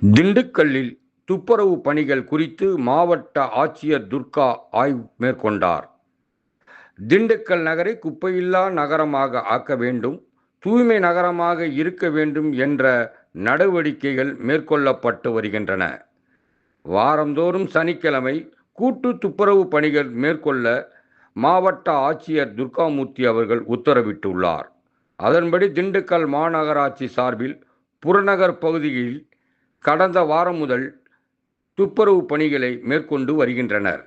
திண்டுக்கல்லில் துப்புரவு பணிகள் குறித்து மாவட்ட ஆட்சியர் துர்கா ஆய்வு மேற்கொண்டார். திண்டுக்கல் நகரை குப்பையில்லா நகரமாக ஆக்க வேண்டும், தூய்மை நகரமாக இருக்க வேண்டும் என்ற நடவடிக்கைகள் மேற்கொள்ளப்பட்டு வருகின்றன. வாரந்தோறும் சனிக்கிழமை கூட்டு துப்புரவு பணிகள் மேற்கொள்ள மாவட்ட ஆட்சியர் துர்காமூர்த்தி அவர்கள் உத்தரவிட்டுள்ளார். அதன்படி திண்டுக்கல் மாநகராட்சி சார்பில் புறநகர் பகுதியில் கடந்த வாரம் முதல் துப்புரவு பணிகளை மேற்கொண்டு வருகின்றனர்.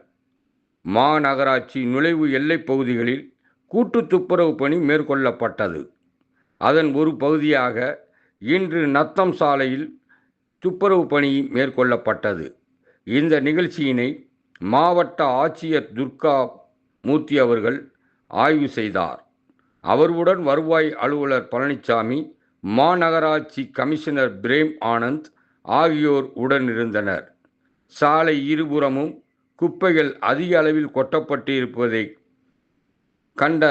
மாநகராட்சி நுழைவு எல்லைப் பகுதிகளில் கூட்டு துப்புரவு பணி மேற்கொள்ளப்பட்டது. அதன் ஒரு பகுதியாக இன்று நத்தம் சாலையில் துப்புரவு பணி மேற்கொள்ளப்பட்டது. இந்த நிகழ்ச்சியினை மாவட்ட ஆட்சியர் துர்கா மூர்த்தி அவர்கள் ஆய்வு செய்தார். அவருடன் வருவாய் அலுவலர் பழனிசாமி, மாநகராட்சி கமிஷனர் பிரேம் ஆனந்த் ஆகியோர் உடனிருந்தனர். சாலை இருபுறமும் குப்பைகள் அதிக அளவில் கொட்டப்பட்டு இருப்பதை கண்ட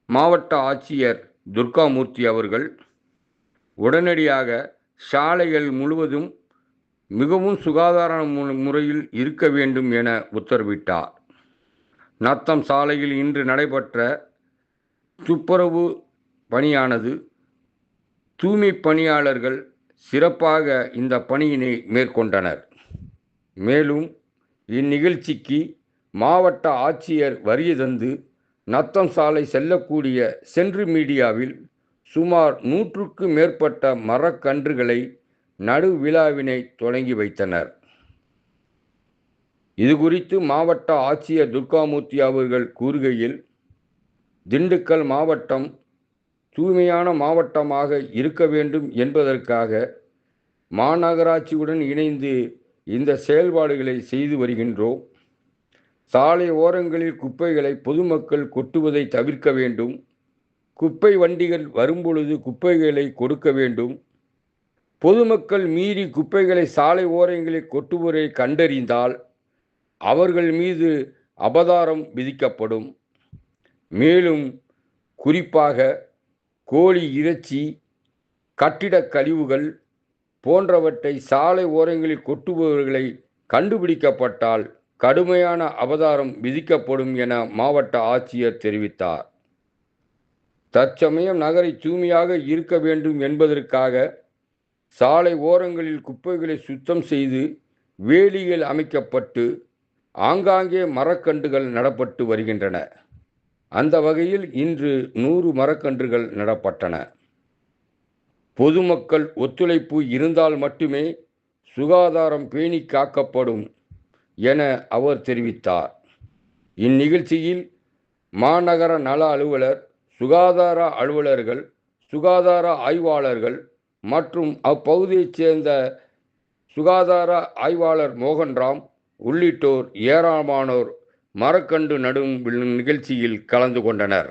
மாவட்ட ஆட்சியர் துர்காமூர்த்தி அவர்கள் உடனடியாக சாலைகள் முழுவதும் மிகவும் சுகாதார முறையில் இருக்க வேண்டும் என உத்தரவிட்டார். நத்தம் சாலையில் இன்று நடைபெற்ற துப்புரவு பணியானது தூய்மை பணியாளர்கள் சிறப்பாக இந்த பணியினை மேற்கொண்டனர். மேலும் இந்நிகழ்ச்சிக்கு மாவட்ட ஆட்சியர் வருகை தந்து நத்தம் சாலை செல்லக்கூடிய சென்று மீடியாவில் சுமார் 100க்கும் மேற்பட்ட மரக்கன்றுகளை நடு விழாவினை தொடங்கி வைத்தனர். இது குறித்து மாவட்ட ஆட்சியர் துர்காமூர்த்தி அவர்கள் கூறுகையில், திண்டுக்கல் மாவட்டம் தூய்மையான மாவட்டமாக இருக்க வேண்டும் என்பதற்காக மாநகராட்சியுடன் இணைந்து இந்த செயல்பாடுகளை செய்து வருகின்றோம். சாலை ஓரங்களில் குப்பைகளை பொதுமக்கள் கொட்டுவதை தவிர்க்க வேண்டும். குப்பை வண்டிகள் வரும்பொழுது குப்பைகளை கொடுக்க வேண்டும். பொதுமக்கள் மீறி குப்பைகளை சாலை ஓரங்களில் கொட்டுவதை கண்டறிந்தால் அவர்கள் மீது அபராதம் விதிக்கப்படும். மேலும் குறிப்பாக கோழி இறைச்சி, கட்டிடக் கழிவுகள் போன்றவற்றை சாலை ஓரங்களில் கொட்டுபவர்களை கண்டுபிடிக்கப்பட்டால் கடுமையான அபராதம் விதிக்கப்படும் என மாவட்ட ஆட்சியர் தெரிவித்தார். தற்சமயம் நகரை தூய்மையாக இருக்க வேண்டும் என்பதற்காக சாலை ஓரங்களில் குப்பைகளை சுத்தம் செய்து வேலிகள் அமைக்கப்பட்டு ஆங்காங்கே மரக்கன்றுகள் நடப்பட்டு வருகின்றன. அந்த வகையில் இன்று 100 மரக்கன்றுகள் நடப்பட்டன. பொதுமக்கள் ஒத்துழைப்பு இருந்தால் மட்டுமே சுகாதாரம் பேணி காக்கப்படும் என அவர் தெரிவித்தார். இந்நிகழ்ச்சியில் மாநகர நல அலுவலர், சுகாதார அலுவலர்கள், சுகாதார ஆய்வாளர்கள் மற்றும் அப்பகுதியைச் சேர்ந்த சுகாதார ஆய்வாளர் மோகன்ராம் உள்ளிட்டோர் ஏராளமானோர் மரக்கன்று நடும் நிகழ்ச்சியில் கலந்து கொண்டனர்.